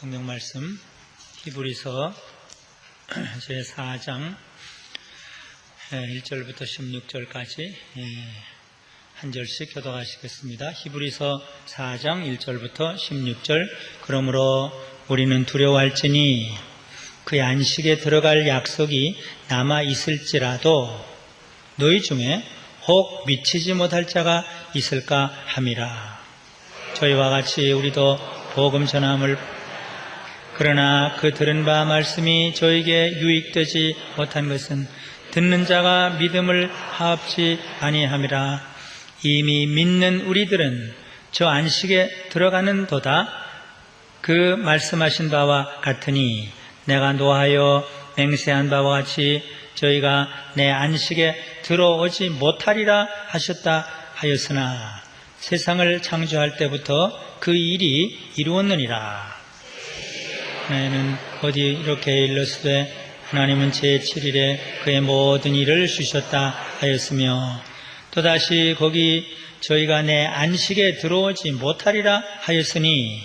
성경 말씀 히브리서 제4장 1절부터 16절까지 한 절씩 교독하시겠습니다. 히브리서 4장 1절부터 16절. 그러므로 우리는 두려워할지니 그의 안식에 들어갈 약속이 남아 있을지라도 너희 중에 혹 미치지 못할 자가 있을까 함이라. 저희와 같이 우리도 복음 전함을 그러나 그 들은 바 말씀이 저에게 유익되지 못한 것은 듣는 자가 믿음을 하옵지 아니함이라. 이미 믿는 우리들은 저 안식에 들어가는 도다 그 말씀하신 바와 같으니 내가 노하여 맹세한 바와 같이 저희가 내 안식에 들어오지 못하리라 하셨다 하였으나 세상을 창조할 때부터 그 일이 이루었느니라. 하나님은 어디 이렇게 일렀으되 하나님은 제7일에 그의 모든 일을 주셨다 하였으며 또다시 거기 저희가 내 안식에 들어오지 못하리라 하였으니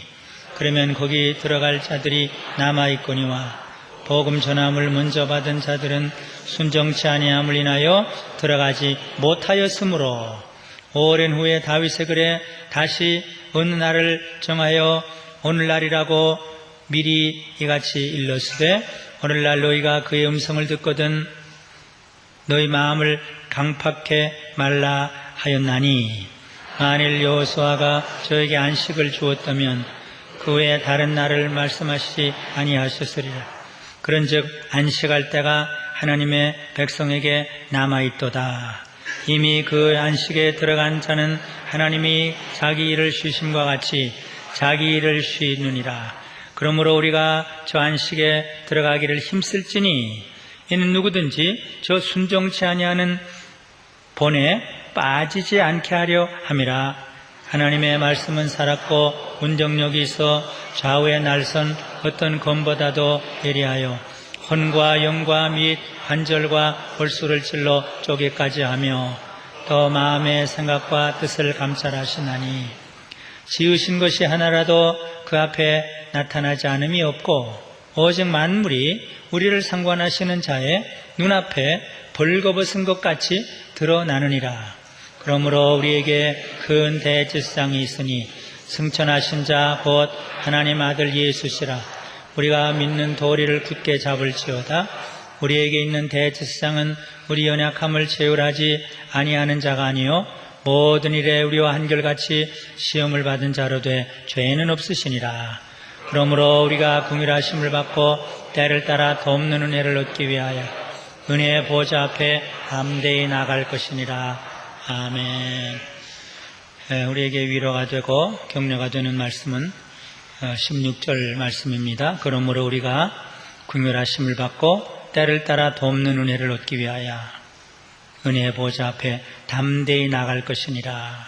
그러면 거기 들어갈 자들이 남아있거니와 복음 전함을 먼저 받은 자들은 순종치 아니함을 인하여 들어가지 못하였으므로 오랜 후에 다윗의 글에 다시 어느 날을 정하여 오늘날이라고 미리 이같이 일렀으되 오늘날 너희가 그의 음성을 듣거든 너희 마음을 강팍해 말라 하였나니 만일 여호수아가 저에게 안식을 주었다면 그 외에 다른 날을 말씀하시지 아니하셨으리라. 그런즉 안식할 때가 하나님의 백성에게 남아있도다. 이미 그 안식에 들어간 자는 하나님이 자기 일을 쉬심과 같이 자기 일을 쉬느니라. 그러므로 우리가 저 안식에 들어가기를 힘쓸지니 이는 누구든지 저 순종치 아니하는 본에 빠지지 않게 하려 함이라. 하나님의 말씀은 살았고 운정력이 있어 좌우에 날선 어떤 검보다도 예리하여 혼과 영과 및 관절과 골수를 찔러 쪼개까지 하며 또 마음의 생각과 뜻을 감찰하시나니 지으신 것이 하나라도 그 앞에 나타나지 않음이 없고 오직 만물이 우리를 상관하시는 자의 눈앞에 벌거벗은 것 같이 드러나느니라. 그러므로 우리에게 큰 대제사장이 있으니 승천하신 자 곧 하나님 아들 예수시라. 우리가 믿는 도리를 굳게 잡을지어다. 우리에게 있는 대제사장은 우리 연약함을 채울하지 아니하는 자가 아니요 모든 일에 우리와 한결같이 시험을 받은 자로 돼 죄는 없으시니라. 그러므로 우리가 긍휼하심을 받고 때를 따라 돕는 은혜를 얻기 위하여 은혜의 보좌 앞에 담대히 나갈 것이니라. 아멘. 우리에게 위로가 되고 격려가 되는 말씀은 16절 말씀입니다. 그러므로 우리가 긍휼하심을 받고 때를 따라 돕는 은혜를 얻기 위하여 은혜의 보좌 앞에 담대히 나갈 것이니라.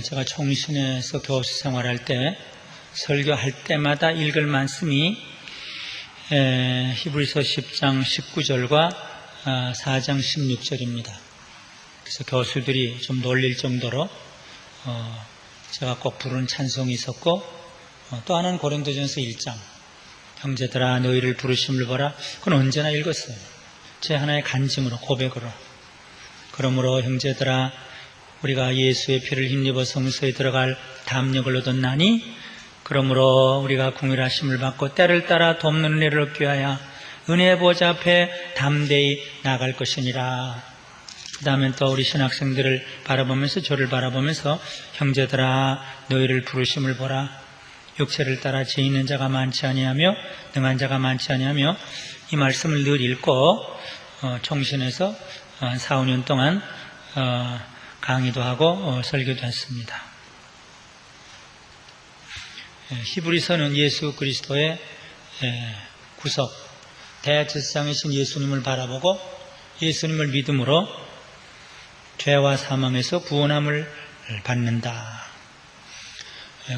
제가 총신에서 교수 생활할 때 설교할 때마다 읽을 말씀이 히브리서 10장 19절과 4장 16절입니다. 그래서 교수들이 좀 놀릴 정도로 제가 꼭 부르는 찬송이 있었고 또 하나는 고린도전서 1장 형제들아 너희를 부르심을 보라. 그건 언제나 읽었어요. 제 하나의 간증으로 고백으로. 그러므로 형제들아 우리가 예수의 피를 힘입어 성소에 들어갈 담력을 얻었나니 그러므로 우리가 긍휼하심을 받고 때를 따라 돕는 은혜를 얻기 위하여 은혜의 보좌 앞에 담대히 나갈 것이니라. 그 다음에 또 우리 신학생들을 바라보면서 저를 바라보면서 형제들아 너희를 부르심을 보라. 육체를 따라 죄 있는 자가 많지 아니하며 능한 자가 많지 아니하며 이 말씀을 늘 읽고 총신에서 4, 5년 동안 강의도 하고 설교도 했습니다. 히브리서는 예수 그리스도의 구속, 대제사장이신 예수님을 바라보고 예수님을 믿음으로 죄와 사망에서 구원함을 받는다.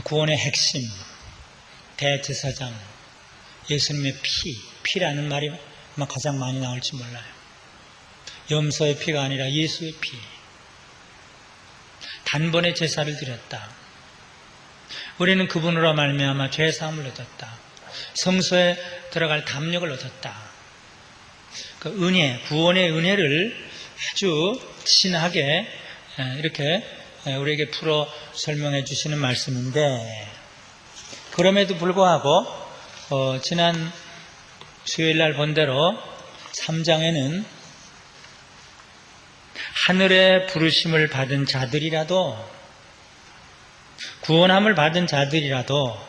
구원의 핵심, 대제사장, 예수님의 피라는 말이 아마 가장 많이 나올지 몰라요. 염소의 피가 아니라 예수의 피. 단번에 제사를 드렸다. 우리는 그분으로 말미암아 죄사함을 얻었다. 성소에 들어갈 담력을 얻었다. 그 은혜, 구원의 은혜를 아주 진하게 이렇게 우리에게 풀어 설명해 주시는 말씀인데, 그럼에도 불구하고 지난 수요일날 본 대로 3장에는 하늘의 부르심을 받은 자들이라도, 구원함을 받은 자들이라도,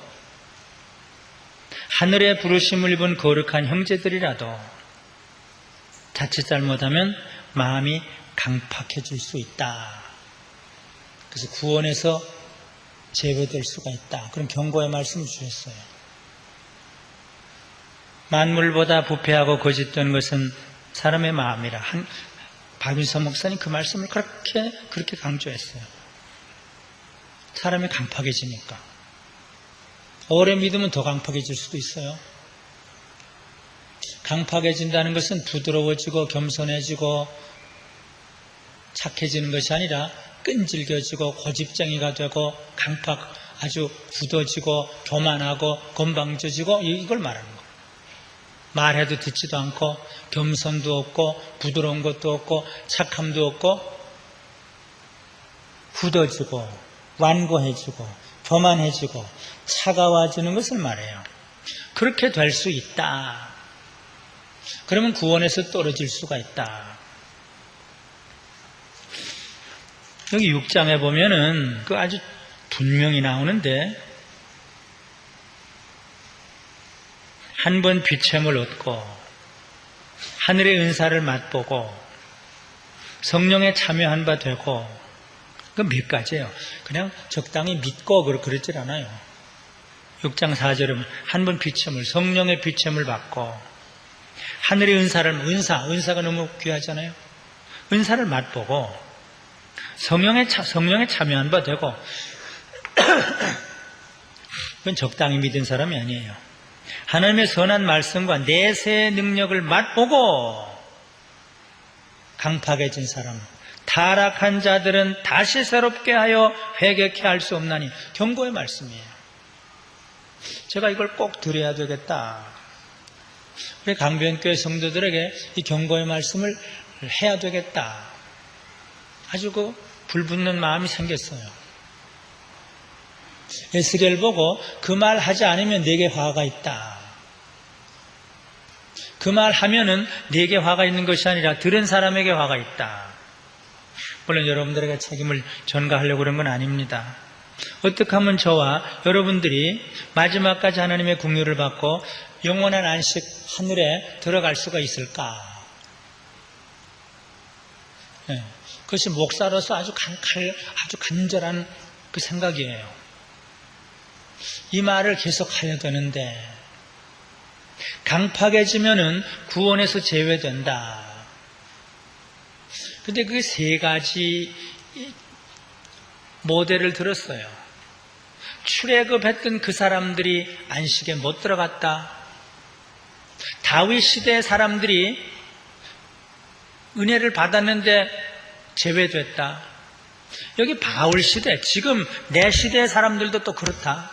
하늘의 부르심을 입은 거룩한 형제들이라도 자칫 잘못하면 마음이 강팍해질 수 있다. 그래서 구원에서 제외될 수가 있다. 그런 경고의 말씀을 주셨어요. 만물보다 부패하고 거짓된 것은 사람의 마음이라. 박윤서 목사님 그 말씀을 그렇게 강조했어요. 사람이 강팍해지니까. 오래 믿으면 더 강팍해질 수도 있어요. 강팍해진다는 것은 부드러워지고 겸손해지고 착해지는 것이 아니라 끈질겨지고 고집쟁이가 되고 아주 굳어지고 교만하고 건방져지고 이걸 말하는 거예요. 말해도 듣지도 않고 겸손도 없고 부드러운 것도 없고 착함도 없고 굳어지고 완고해지고 교만해지고 차가워지는 것을 말해요. 그렇게 될 수 있다. 그러면 구원에서 떨어질 수가 있다. 여기 6장에 보면은 그 아주 분명히 나오는데, 한 번 비참을 얻고 하늘의 은사를 맛보고 성령에 참여한 바 되고, 그 몇 가지예요. 그냥 적당히 믿고 그러질 않아요. 6장 4절은 한 번 비참을, 성령의 비참을 받고 하늘의 은사가 너무 귀하잖아요. 은사를 맛보고 성령에 참여한 바 되고, 그건 적당히 믿은 사람이 아니에요. 하나님의 선한 말씀과 내세의 능력을 맛보고 강팍해진 사람, 타락한 자들은 다시 새롭게 하여 회개케 할 수 없나니, 경고의 말씀이에요. 제가 이걸 꼭 드려야 되겠다. 우리 강변교회 성도들에게 이 경고의 말씀을 해야 되겠다. 아주 불붙는 마음이 생겼어요. 에스겔 보고 그 말 하지 않으면 내게 화가 있다. 그 말 하면은 내게 화가 있는 것이 아니라 들은 사람에게 화가 있다. 물론 여러분들에게 책임을 전가하려고 그런 건 아닙니다. 어떻게 하면 저와 여러분들이 마지막까지 하나님의 긍휼을 받고 영원한 안식 하늘에 들어갈 수가 있을까? 네. 그것이 목사로서 아주 간절한 그 생각이에요. 이 말을 계속 해야 되는데, 강팍해지면은 구원에서 제외된다. 근데 그게 세 가지 모델을 들었어요. 출애굽했던 그 사람들이 안식에 못 들어갔다. 다윗 시대의 사람들이 은혜를 받았는데 제외됐다. 여기 바울 시대, 지금 내 시대의 사람들도 또 그렇다.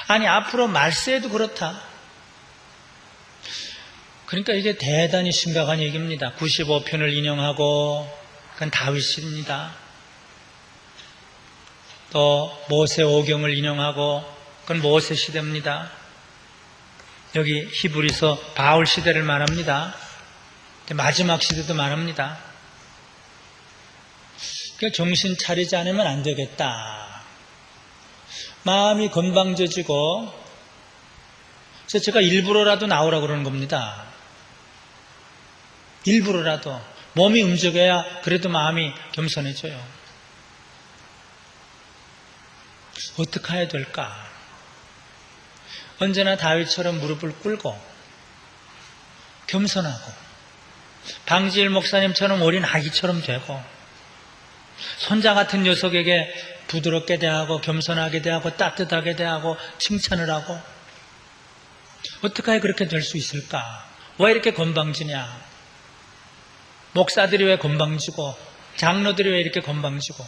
아니, 앞으로 말세에도 그렇다. 그러니까 이게 대단히 심각한 얘기입니다. 95편을 인용하고, 그건 다윗입니다. 또 모세 오경을 인용하고, 그건 모세 시대입니다. 여기 히브리서 바울 시대를 말합니다. 마지막 시대도 말합니다. 그러니까 정신 차리지 않으면 안 되겠다. 마음이 건방져지고, 그래서 제가 일부러라도 나오라고 그러는 겁니다. 일부러라도. 몸이 움직여야 그래도 마음이 겸손해져요. 어떻게 해야 될까? 언제나 다윗처럼 무릎을 꿇고 겸손하고, 방지일 목사님처럼 어린 아기처럼 되고, 손자 같은 녀석에게 부드럽게 대하고 겸손하게 대하고 따뜻하게 대하고 칭찬을 하고, 어떻게 그렇게 될 수 있을까? 왜 이렇게 건방지냐? 목사들이 왜 건방지고 장로들이 왜 이렇게 건방지고?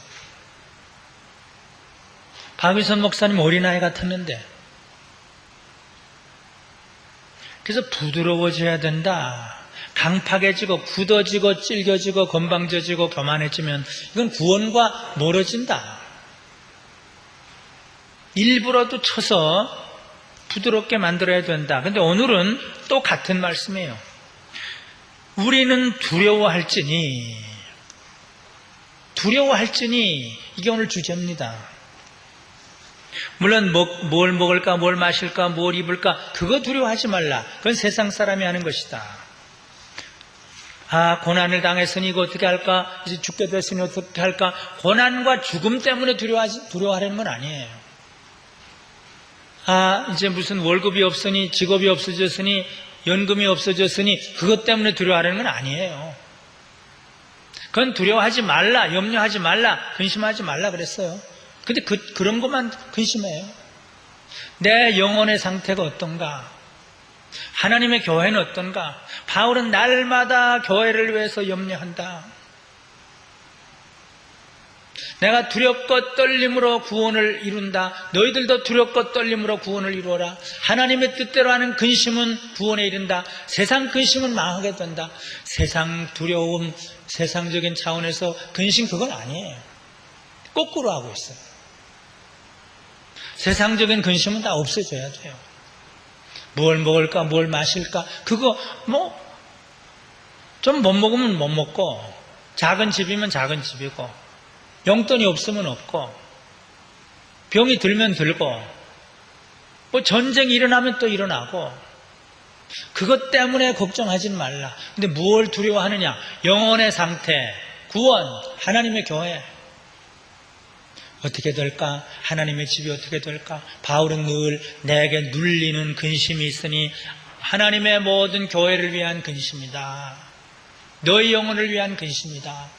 박유선 목사님 어린아이 같았는데. 그래서 부드러워져야 된다. 강팍해지고 굳어지고 찔겨지고 건방져지고 교만해지면 이건 구원과 멀어진다. 일부러도 쳐서 부드럽게 만들어야 된다. 근데 오늘은 또 같은 말씀이에요. 우리는 두려워할지니 이게 오늘 주제입니다. 물론 뭘 먹을까, 뭘 마실까, 뭘 입을까 그거 두려워하지 말라. 그건 세상 사람이 하는 것이다. 고난을 당했으니 이거 어떻게 할까? 이제 죽게 됐으니 어떻게 할까? 고난과 죽음 때문에 두려워하려는 건 아니에요. 이제 무슨 월급이 없으니, 직업이 없어졌으니, 연금이 없어졌으니 그것 때문에 두려워하려는 건 아니에요. 그건 두려워하지 말라, 염려하지 말라, 근심하지 말라 그랬어요. 근데 그런 것만 근심해요. 내 영혼의 상태가 어떤가? 하나님의 교회는 어떤가? 바울은 날마다 교회를 위해서 염려한다. 내가 두렵고 떨림으로 구원을 이룬다. 너희들도 두렵고 떨림으로 구원을 이루어라. 하나님의 뜻대로 하는 근심은 구원에 이른다. 세상 근심은 망하게 된다. 세상 두려움, 세상적인 차원에서 근심 그건 아니에요. 거꾸로 하고 있어요. 세상적인 근심은 다 없어져야 돼요. 뭘 먹을까, 뭘 마실까, 그거 좀 못 먹으면 못 먹고, 작은 집이면 작은 집이고, 용돈이 없으면 없고, 병이 들면 들고, 전쟁이 일어나면 또 일어나고, 그것 때문에 걱정하지 말라. 근데 뭘 두려워하느냐? 영혼의 상태, 구원, 하나님의 교회. 어떻게 될까? 하나님의 집이 어떻게 될까? 바울은 늘 내게 눌리는 근심이 있으니 하나님의 모든 교회를 위한 근심이다. 너희 영혼을 위한 근심이다.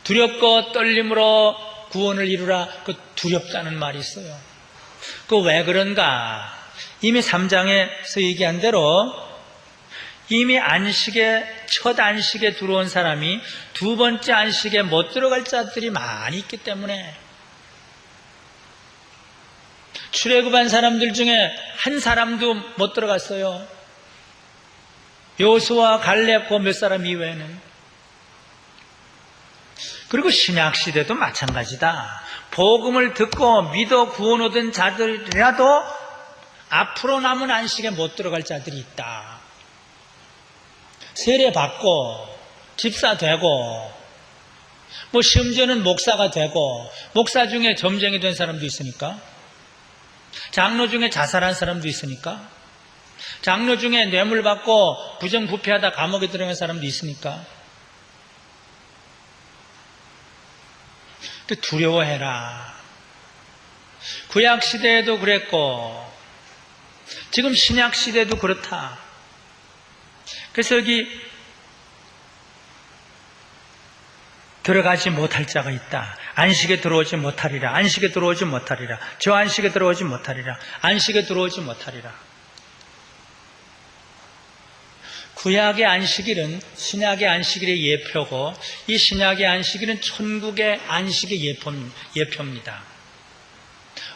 두렵고 떨림으로 구원을 이루라. 그 두렵다는 말이 있어요. 그 왜 그런가? 이미 3장에서 얘기한 대로 이미 첫 안식에 들어온 사람이 두 번째 안식에 못 들어갈 자들이 많이 있기 때문에 출애굽한 사람들 중에 한 사람도 못 들어갔어요. 여호수아, 갈렙 그 몇 사람 이외에는. 그리고 신약시대도 마찬가지다. 복음을 듣고 믿어 구원 얻은 자들이라도 앞으로 남은 안식에 못 들어갈 자들이 있다. 세례 받고 집사 되고 심지어는 목사가 되고 목사 중에 점쟁이 된 사람도 있으니까 장로 중에 자살한 사람도 있으니까 장로 중에 뇌물 받고 부정부패하다 감옥에 들어간 사람도 있으니까 두려워해라. 구약시대에도 그랬고 지금 신약시대도 그렇다. 그래서 여기 들어가지 못할 자가 있다. 안식에 들어오지 못하리라. 안식에 들어오지 못하리라. 저 안식에 들어오지 못하리라. 안식에 들어오지 못하리라. 구약의 안식일은 신약의 안식일의 예표고 이 신약의 안식일은 천국의 안식의 예표입니다.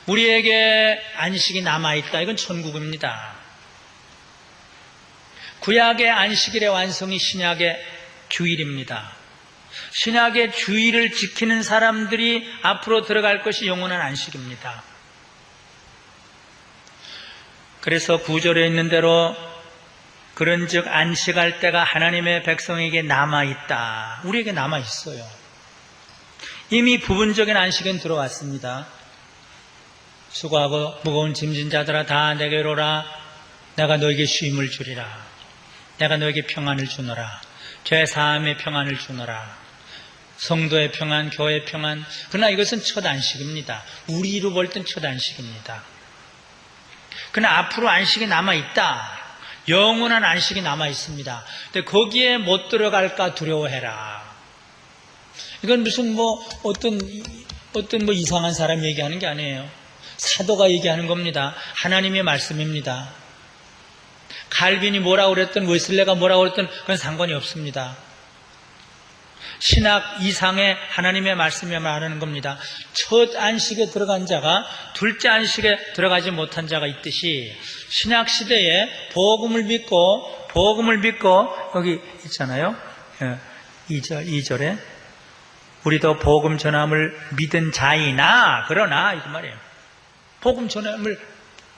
우리에게 안식이 남아있다. 이건 천국입니다. 구약의 안식일의 완성이 신약의 주일입니다. 신약의 주일을 지키는 사람들이 앞으로 들어갈 것이 영원한 안식입니다. 그래서 9절에 있는 대로 그런즉 안식할 때가 하나님의 백성에게 남아있다. 우리에게 남아있어요. 이미 부분적인 안식은 들어왔습니다. 수고하고 무거운 짐진 자들아 다 내게로 오라. 내가 너에게 쉼을 주리라. 내가 너에게 평안을 주노라. 죄사함의 평안을 주노라. 성도의 평안, 교회의 평안. 그러나 이것은 첫 안식입니다. 우리로 볼 땐 첫 안식입니다. 그러나 앞으로 안식이 남아있다. 영원한 안식이 남아있습니다. 근데 거기에 못 들어갈까 두려워해라. 이건 무슨 어떤 이상한 사람 얘기하는 게 아니에요. 사도가 얘기하는 겁니다. 하나님의 말씀입니다. 칼빈이 뭐라고 그랬든 웨슬레가 뭐라고 그랬든 그건 상관이 없습니다. 신학 이상의 하나님의 말씀이 말하는 겁니다. 첫 안식에 들어간 자가 둘째 안식에 들어가지 못한 자가 있듯이 신학 시대에 복음을 믿고 여기 있잖아요. 2절에 우리도 복음 전함을 믿은 자이나 그러나 이거 말이에요. 복음 전함을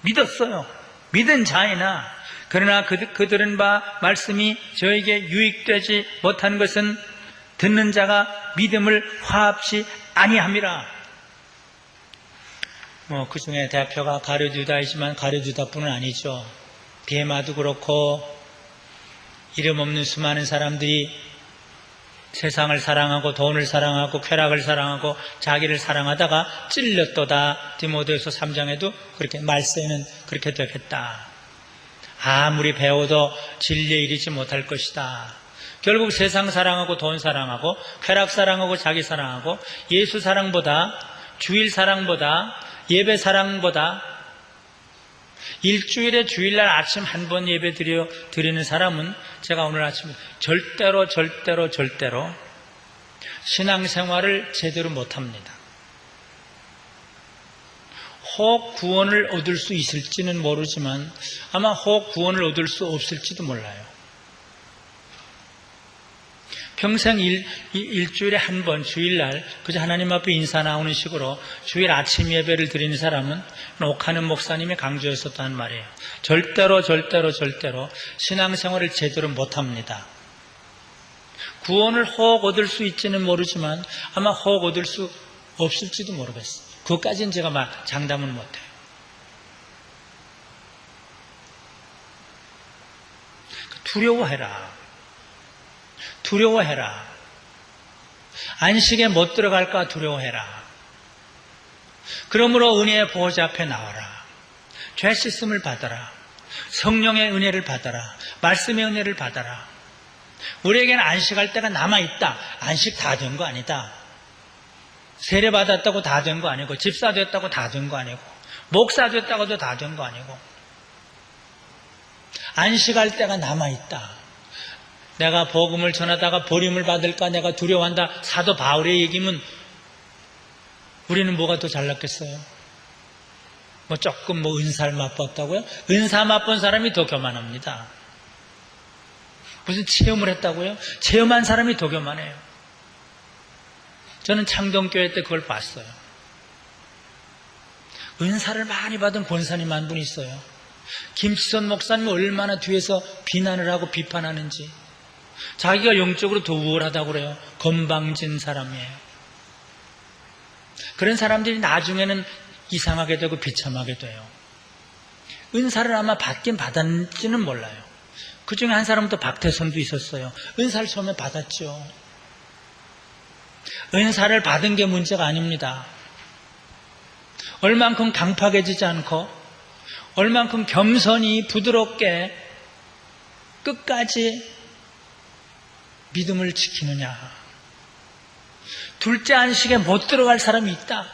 믿었어요. 믿은 자이나 그러나 그들은 바 말씀이 저에게 유익되지 못한 것은 듣는 자가 믿음을 화합치 아니함이라. 그 중에 대표가 가룟유다이지만 가룟유다뿐은 아니죠. 데마도 그렇고 이름 없는 수많은 사람들이 세상을 사랑하고 돈을 사랑하고 쾌락을 사랑하고 자기를 사랑하다가 찔렸도다. 디모데후서 3장에도 그렇게 말세는 그렇게 되겠다. 아무리 배워도 진리에 이르지 못할 것이다. 결국 세상 사랑하고 돈 사랑하고 쾌락 사랑하고 자기 사랑하고 예수 사랑보다 주일 사랑보다 예배 사랑보다 일주일에 주일날 아침 한 번 예배 드리는 사람은 제가 오늘 아침에 절대로 신앙생활을 제대로 못합니다. 혹 구원을 얻을 수 있을지는 모르지만 아마 혹 구원을 얻을 수 없을지도 몰라요. 평생 일주일에 한 번 주일날 그저 하나님 앞에 인사 나오는 식으로 주일 아침 예배를 드리는 사람은 옥하는 목사님이 강조했었다는 말이에요. 절대로 신앙생활을 제대로 못합니다. 구원을 혹 얻을 수 있지는 모르지만 아마 혹 얻을 수 없을지도 모르겠어요. 그것까지는 제가 장담은 못해요. 두려워해라. 안식에 못 들어갈까 두려워해라. 그러므로 은혜의 보호자 앞에 나와라. 죄 씻음을 받아라. 성령의 은혜를 받아라. 말씀의 은혜를 받아라. 우리에게는 안식할 때가 남아있다. 안식 다 된 거 아니다. 세례 받았다고 다 된 거 아니고 집사 됐다고 다 된 거 아니고 목사 됐다고도 다 된 거 아니고 안식할 때가 남아있다. 내가 복음을 전하다가 버림을 받을까 내가 두려워한다. 사도 바울의 얘기면 우리는 뭐가 더 잘났겠어요? 조금 은사를 맛봤다고요? 은사 맛본 사람이 더 교만합니다. 무슨 체험을 했다고요? 체험한 사람이 더 교만해요. 저는 창동교회 때 그걸 봤어요. 은사를 많이 받은 권사님 한 분 있어요. 김치선 목사님 얼마나 뒤에서 비난을 하고 비판하는지. 자기가 영적으로 더 우월하다고 그래요. 건방진 사람이에요. 그런 사람들이 나중에는 이상하게 되고 비참하게 돼요. 은사를 아마 받긴 받았지는 몰라요. 그 중에 한 사람은 또 박태성도 있었어요. 은사를 처음에 받았죠. 은사를 받은 게 문제가 아닙니다. 얼만큼 강팍해지지 않고 얼만큼 겸손히 부드럽게 끝까지 믿음을 지키느냐. 둘째 안식에 못 들어갈 사람이 있다.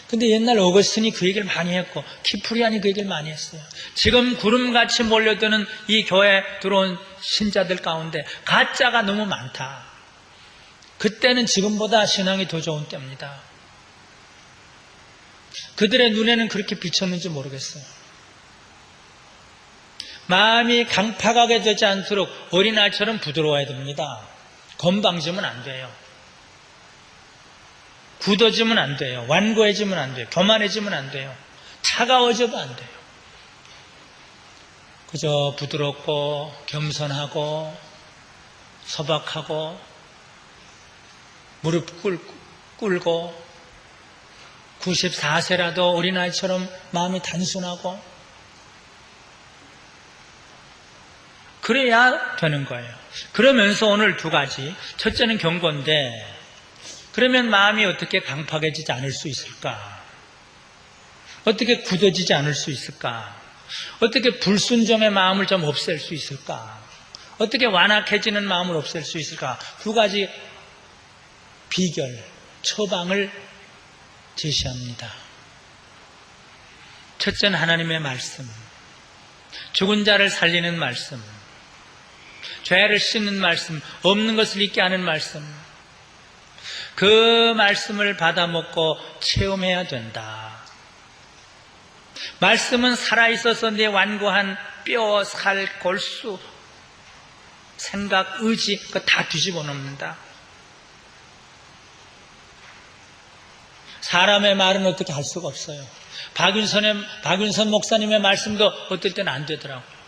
근데 옛날 어거스틴이 그 얘기를 많이 했고 키프리안이 그 얘기를 많이 했어요. 지금 구름같이 몰려드는 이 교회에 들어온 신자들 가운데 가짜가 너무 많다. 그때는 지금보다 신앙이 더 좋은 때입니다. 그들의 눈에는 그렇게 비쳤는지 모르겠어요. 마음이 강팍하게 되지 않도록 어린아이처럼 부드러워야 됩니다. 건방지면 안 돼요. 굳어지면 안 돼요. 완고해지면 안 돼요. 교만해지면 안 돼요. 차가워져도 안 돼요. 그저 부드럽고 겸손하고 소박하고 무릎 꿇고 94세라도 어린아이처럼 마음이 단순하고 그래야 되는 거예요. 그러면서 오늘 두 가지. 첫째는 경고인데 그러면 마음이 어떻게 강팍해지지 않을 수 있을까? 어떻게 굳어지지 않을 수 있을까? 어떻게 불순종의 마음을 좀 없앨 수 있을까? 어떻게 완악해지는 마음을 없앨 수 있을까? 두 가지 비결, 처방을 제시합니다. 첫째는 하나님의 말씀, 죽은 자를 살리는 말씀. 죄를 씻는 말씀, 없는 것을 잊게 하는 말씀, 그 말씀을 받아먹고 체험해야 된다. 말씀은 살아있어서 내 완고한 뼈, 살, 골수, 생각, 의지 그거 다 뒤집어 놓는다. 사람의 말은 어떻게 할 수가 없어요. 박윤선 목사님의 말씀도 어떨 때는 안 되더라고요.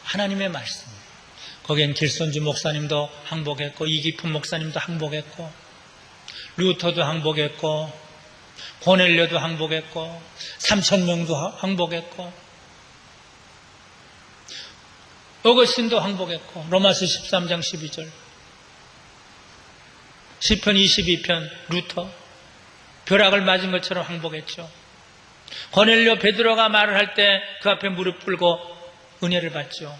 하나님의 말씀. 거기엔 길손주 목사님도 항복했고, 이기품 목사님도 항복했고, 루터도 항복했고, 고넬료도 항복했고, 3,000명도 항복했고, 어거스틴도 항복했고, 로마서 13장 12절, 시편 22편 루터, 벼락을 맞은 것처럼 항복했죠. 고넬료 베드로가 말을 할 때 그 앞에 무릎 꿇고 은혜를 받죠.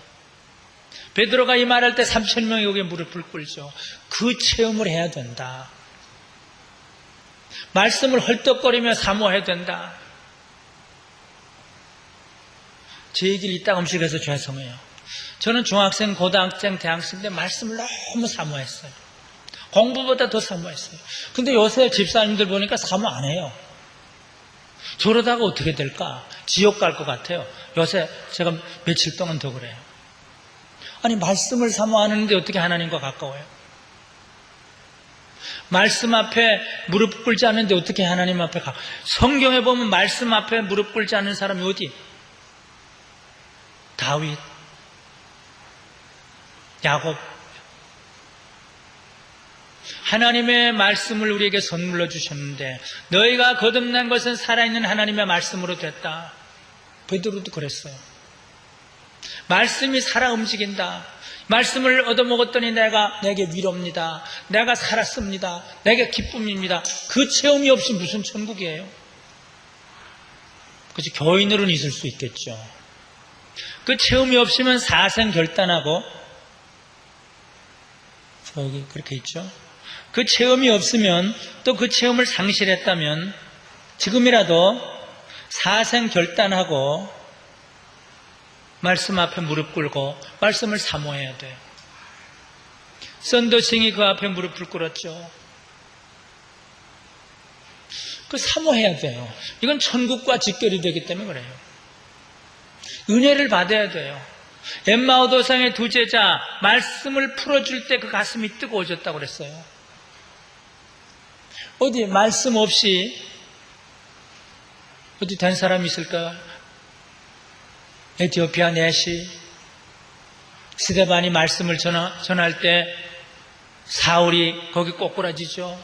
베드로가 이 말할 때 3,000명이 여기에 무릎을 꿇죠. 그 체험을 해야 된다. 말씀을 헐떡거리며 사모해야 된다. 제 얘기를 이따 음식해서 죄송해요. 저는 중학생, 고등학생, 대학생 때 말씀을 너무 사모했어요. 공부보다 더 사모했어요. 근데 요새 집사님들 보니까 사모 안 해요. 저러다가 어떻게 될까? 지옥 갈 것 같아요. 요새 제가 며칠 동안 더 그래요. 아니, 말씀을 사모하는데 어떻게 하나님과 가까워요? 말씀 앞에 무릎 꿇지 않는데 어떻게 하나님 앞에 가까워요? 성경에 보면 말씀 앞에 무릎 꿇지 않는 사람이 어디? 다윗, 야곱. 하나님의 말씀을 우리에게 선물로 주셨는데 너희가 거듭난 것은 살아있는 하나님의 말씀으로 됐다. 베드로도 그랬어요. 말씀이 살아 움직인다. 말씀을 얻어먹었더니 내게 위로입니다. 내가 살았습니다. 내게 기쁨입니다. 그 체험이 없이 무슨 천국이에요? 그치, 교인으로는 있을 수 있겠죠. 그 체험이 없으면 사생 결단하고, 여기 그렇게 있죠. 그 체험이 없으면, 또 그 체험을 상실했다면 지금이라도 사생 결단하고 말씀 앞에 무릎 꿇고 말씀을 사모해야 돼요. 썬더싱이 그 앞에 무릎을 꿇었죠. 그 사모해야 돼요. 이건 천국과 직결이 되기 때문에 그래요. 은혜를 받아야 돼요. 엠마오 도상의 두 제자 말씀을 풀어줄 때 그 가슴이 뜨거워졌다고 그랬어요. 어디 말씀 없이 어디 된 사람이 있을까? 에티오피아 내시 스데반이 말씀을 전할 때 사울이 거기 꼬꾸라지죠.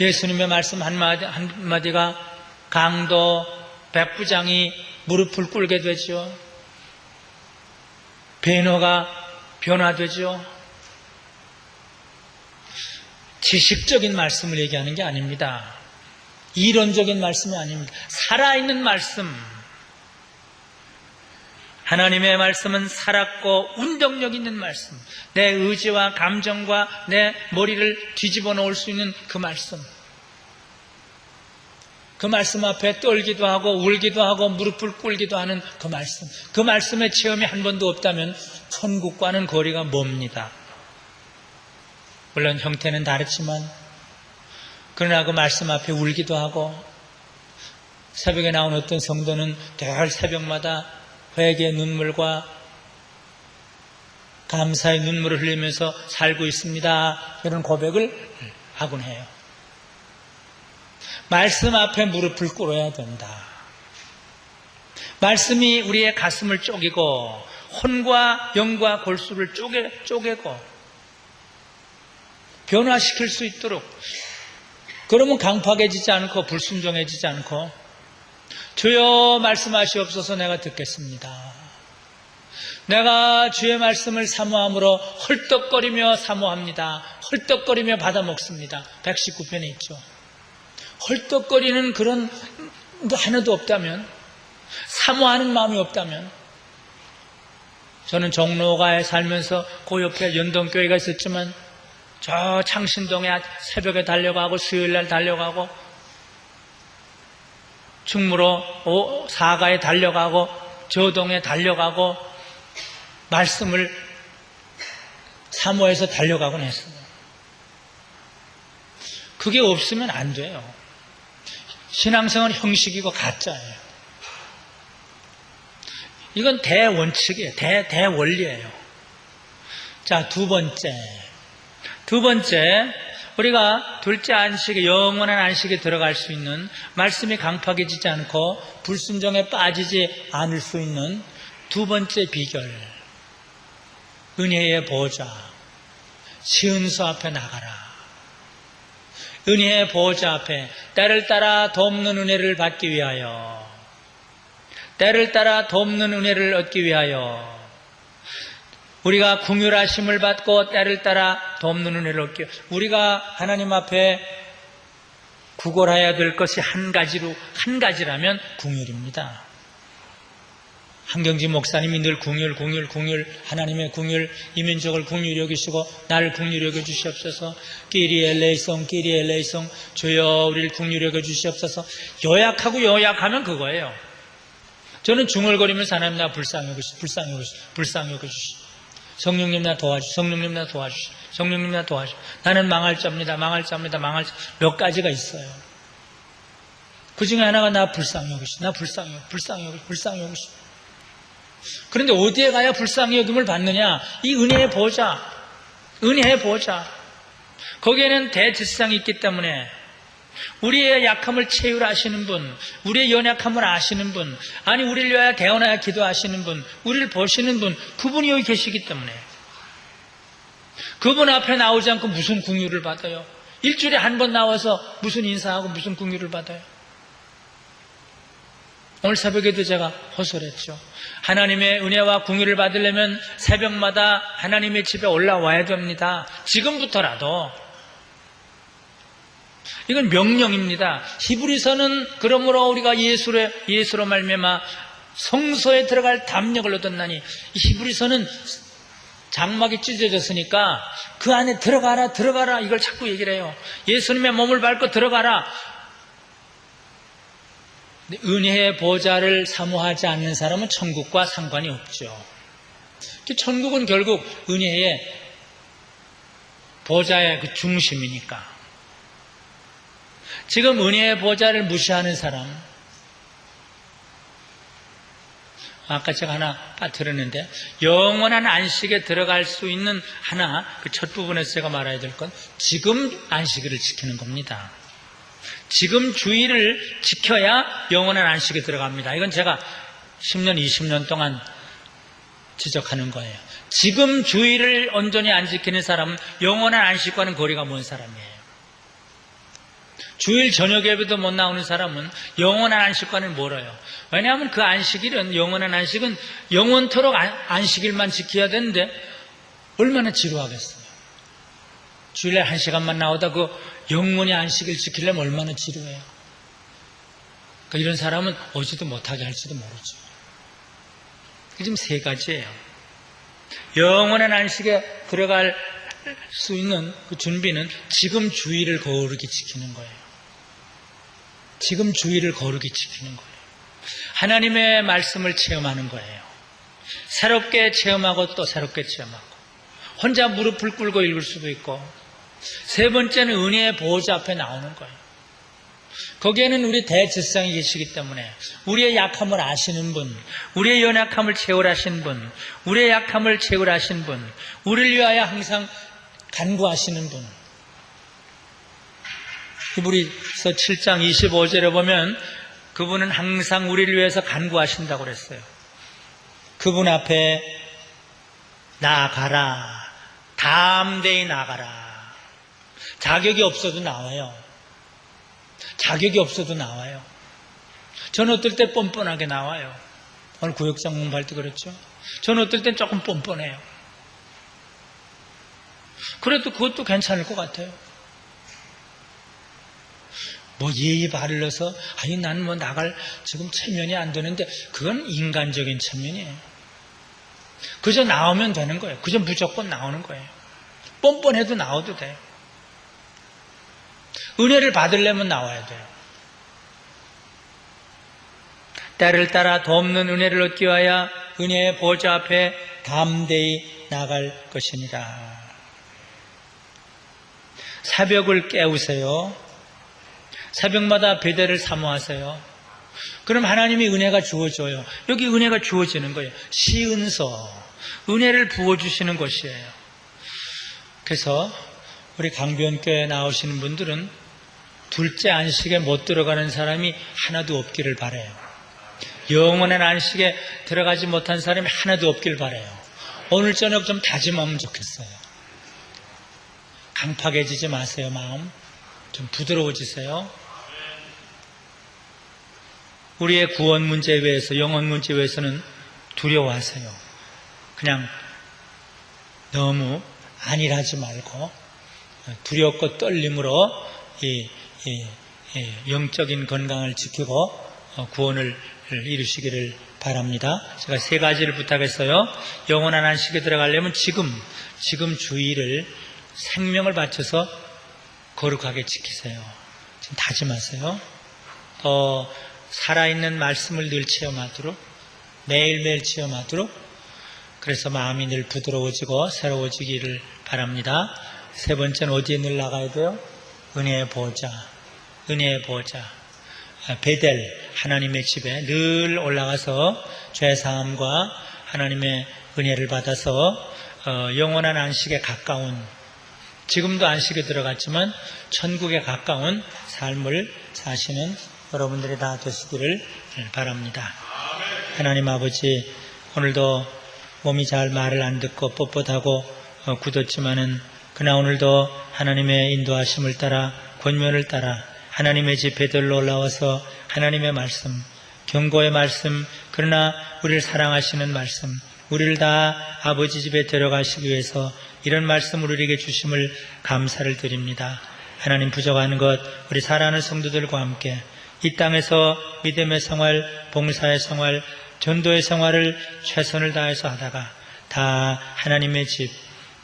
예수님의 말씀 한마디가 강도 백부장이 무릎을 꿇게 되죠. 베너가 변화되죠. 지식적인 말씀을 얘기하는 게 아닙니다. 이론적인 말씀이 아닙니다. 살아있는 말씀. 하나님의 말씀은 살았고 운동력 있는 말씀. 내 의지와 감정과 내 머리를 뒤집어 놓을 수 있는 그 말씀. 그 말씀 앞에 떨기도 하고 울기도 하고 무릎을 꿇기도 하는 그 말씀. 그 말씀의 체험이 한 번도 없다면 천국과는 거리가 멉니다. 물론 형태는 다르지만 그러나 그 말씀 앞에 울기도 하고, 새벽에 나온 어떤 성도는 늘 새벽마다 회개의 눈물과 감사의 눈물을 흘리면서 살고 있습니다. 이런 고백을 하곤 해요. 말씀 앞에 무릎을 꿇어야 된다. 말씀이 우리의 가슴을 쪼개고 혼과 영과 골수를 쪼개고 변화시킬 수 있도록, 그러면 강팍해지지 않고 불순종해지지 않고 주여 말씀하시옵소서 내가 듣겠습니다. 내가 주의 말씀을 사모함으로 헐떡거리며 사모합니다. 헐떡거리며 받아먹습니다. 119편에 있죠. 헐떡거리는 그런 거 하나도 없다면, 사모하는 마음이 없다면, 저는 종로가에 살면서 그 옆에 연동교회가 있었지만 저 창신동에 새벽에 달려가고 수요일날 달려가고 충무로 사가에 달려가고 저동에 달려가고 말씀을 사모해서 달려가곤 했어요. 그게 없으면 안 돼요. 신앙생활은 형식이고 가짜예요. 이건 대원칙이에요. 대원리예요. 자, 두 번째, 우리가 둘째 안식에, 영원한 안식에 들어갈 수 있는, 말씀이 강팍해지지 않고 불순종에 빠지지 않을 수 있는 두 번째 비결, 은혜의 보좌, 시은수 앞에 나가라. 은혜의 보좌 앞에 때를 따라 돕는 은혜를 받기 위하여, 때를 따라 돕는 은혜를 얻기 위하여, 우리가 긍휼하심을 받고 때를 따라 돕는 은혜를 얻기 위하여, 우리가 하나님 앞에 구걸해야 될 것이 한 가지라면 긍휼입니다. 한경지 목사님이 늘 긍휼, 하나님의 긍휼, 이민족을 긍휼히 여기시고 나를 긍휼히 여겨 주시옵소서. 끼리에 레이송, 주여 우리를 긍휼히 여겨 주시옵소서. 요약하면 그거예요. 저는 중얼거리면서 하나님 나 불쌍히 여기시오. 성령님 나 도와주시오. 나는 망할 자입니다. 몇 가지가 있어요. 그 중에 하나가 나 불쌍히 여기시오. 그런데 어디에 가야 불쌍히 여김을 받느냐? 이 은혜의 보좌. 거기에는 대제사장이 있기 때문에 우리의 약함을 체휼하시는 분, 우리의 연약함을 아시는 분, 아니 우리를 위하여 개헌하여 기도하시는 분, 우리를 보시는 분, 그분이 여기 계시기 때문에 그분 앞에 나오지 않고 무슨 긍휼을 받아요? 일주일에 한 번 나와서 무슨 인사하고 무슨 긍휼을 받아요? 오늘 새벽에도 제가 호소했죠. 하나님의 은혜와 긍휼을 받으려면 새벽마다 하나님의 집에 올라와야 됩니다. 지금부터라도. 이건 명령입니다. 히브리서는 그러므로 우리가 예수로 말미암아 성소에 들어갈 담력을 얻었나니, 이 히브리서는 장막이 찢어졌으니까 그 안에 들어가라 이걸 자꾸 얘기를 해요. 예수님의 몸을 밟고 들어가라. 은혜의 보좌를 사모하지 않는 사람은 천국과 상관이 없죠. 천국은 결국 은혜의 보좌의 그 중심이니까. 지금 은혜의 보좌를 무시하는 사람, 아까 제가 하나 빠뜨렸는데, 영원한 안식에 들어갈 수 있는 하나, 그 첫 부분에서 제가 말해야 될 건 지금 안식일을 지키는 겁니다. 지금 주의를 지켜야 영원한 안식에 들어갑니다. 이건 제가 10년, 20년 동안 지적하는 거예요. 지금 주의를 온전히 안 지키는 사람은 영원한 안식과는 거리가 먼 사람이에요. 주일 저녁 예배도 못 나오는 사람은 영원한 안식과는 멀어요. 왜냐하면 그 안식일은, 영원한 안식은 영원토록 안식일만 지켜야 되는데 얼마나 지루하겠어요. 주일에 1시간만 나오다 그 영원히 안식일 지키려면 얼마나 지루해요. 그러니까 이런 사람은 오지도 못하게 할지도 모르죠. 지금 세 가지예요. 영원한 안식에 들어갈 수 있는 그 준비는 지금 주의를 거룩히 지키는 거예요. 지금 주의를 거룩히 지키는 거예요. 하나님의 말씀을 체험하는 거예요. 새롭게 체험하고 또 새롭게 체험하고, 혼자 무릎을 꿇고 읽을 수도 있고, 세 번째는 은혜의 보좌 앞에 나오는 거예요. 거기에는 우리 대제사장이 계시기 때문에 우리의 약함을 아시는 분, 우리의 연약함을 채울하신 분, 우리의 약함을 채울하신 분, 우리를 위하여 항상 간구하시는 분. 히브리서 7장 25절에 보면 그분은 항상 우리를 위해서 간구하신다고 그랬어요. 그분 앞에 나아가라. 담대히 나아가라. 자격이 없어도 나와요. 저는 어떨 때 뻔뻔하게 나와요. 오늘 구역장 공부할 때 그랬죠. 저는 어떨 땐 조금 뻔뻔해요. 그래도 그것도 괜찮을 것 같아요. 뭐 예의 바르러서 아니 나는 뭐 나갈 지금 체면이 안 되는데, 그건 인간적인 체면이에요. 그저 나오면 되는 거예요. 그저 무조건 나오는 거예요. 뻔뻔해도 나와도 돼요. 은혜를 받으려면 나와야 돼요. 때를 따라 돕는 은혜를 얻기 위하여 은혜의 보좌 앞에 담대히 나갈 것이니라. 새벽을 깨우세요. 새벽마다 베델을 사모하세요. 그럼 하나님이 은혜가 주어져요. 여기 은혜가 주어지는 거예요. 시은서, 은혜를 부어주시는 것이에요. 그래서 우리 강변교회 나오시는 분들은 둘째 안식에 못 들어가는 사람이 하나도 없기를 바라요. 영원한 안식에 들어가지 못한 사람이 하나도 없길 바라요. 오늘 저녁 좀 다짐하면 좋겠어요. 강팍해지지 마세요. 마음 좀 부드러워지세요. 우리의 구원 문제에 대해서, 영혼 문제에 대해서는 두려워하세요. 그냥 너무 안일하지 말고 두렵고 떨림으로 영적인 건강을 지키고 구원을 이루시기를 바랍니다. 제가 세 가지를 부탁했어요. 영원한 안식에 들어가려면 지금 주의를, 생명을 바쳐서 거룩하게 지키세요. 지금 다짐하세요. 또 살아있는 말씀을 늘 체험하도록, 매일매일 체험하도록, 그래서 마음이 늘 부드러워지고 새로워지기를 바랍니다. 세 번째는 어디에 늘 나가야 돼요? 은혜의 보좌, 은혜의 보좌, 베델, 하나님의 집에 늘 올라가서 죄사함과 하나님의 은혜를 받아서 영원한 안식에 가까운, 지금도 안식에 들어갔지만 천국에 가까운 삶을 사시는 여러분들이 다 되시기를 바랍니다. 하나님 아버지, 오늘도 몸이 잘 말을 안 듣고 뻣뻣하고 굳었지만은 그러나 오늘도 하나님의 인도하심을 따라, 권면을 따라 하나님의 집 베들로 올라와서 하나님의 말씀, 경고의 말씀, 그러나 우리를 사랑하시는 말씀, 우리를 다 아버지 집에 데려가시기 위해서 이런 말씀을 우리에게 주심을 감사를 드립니다. 하나님, 부족한 것 우리 사랑하는 성도들과 함께 이 땅에서 믿음의 생활, 봉사의 생활, 전도의 생활을 최선을 다해서 하다가 다 하나님의 집,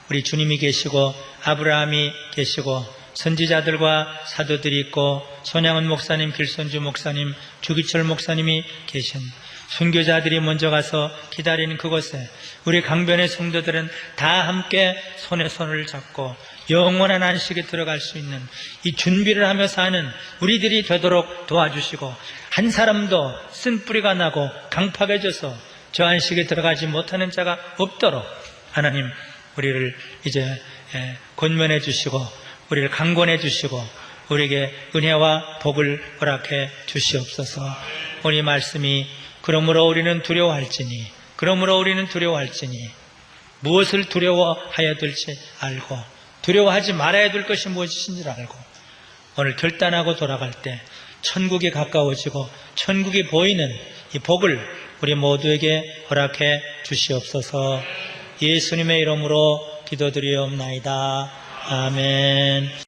우리 주님이 계시고 아브라함이 계시고 선지자들과 사도들이 있고 손양은 목사님, 길선주 목사님, 주기철 목사님이 계신 순교자들이 먼저 가서 기다리는 그곳에 우리 강변의 성도들은 다 함께 손에 손을 잡고 영원한 안식에 들어갈 수 있는 이 준비를 하며 사는 우리들이 되도록 도와주시고, 한 사람도 쓴뿌리가 나고 강팍해져서 저 안식에 들어가지 못하는 자가 없도록 하나님 우리를 이제 권면해 주시고 우리를 강권해 주시고 우리에게 은혜와 복을 허락해 주시옵소서. 우리 말씀이 그러므로 우리는 두려워할지니 무엇을 두려워해야 될지 알고 두려워하지 말아야 될 것이 무엇인지 알고 오늘 결단하고 돌아갈 때 천국이 가까워지고 천국이 보이는 이 복을 우리 모두에게 허락해 주시옵소서. 예수님의 이름으로 기도드리옵나이다. 아멘.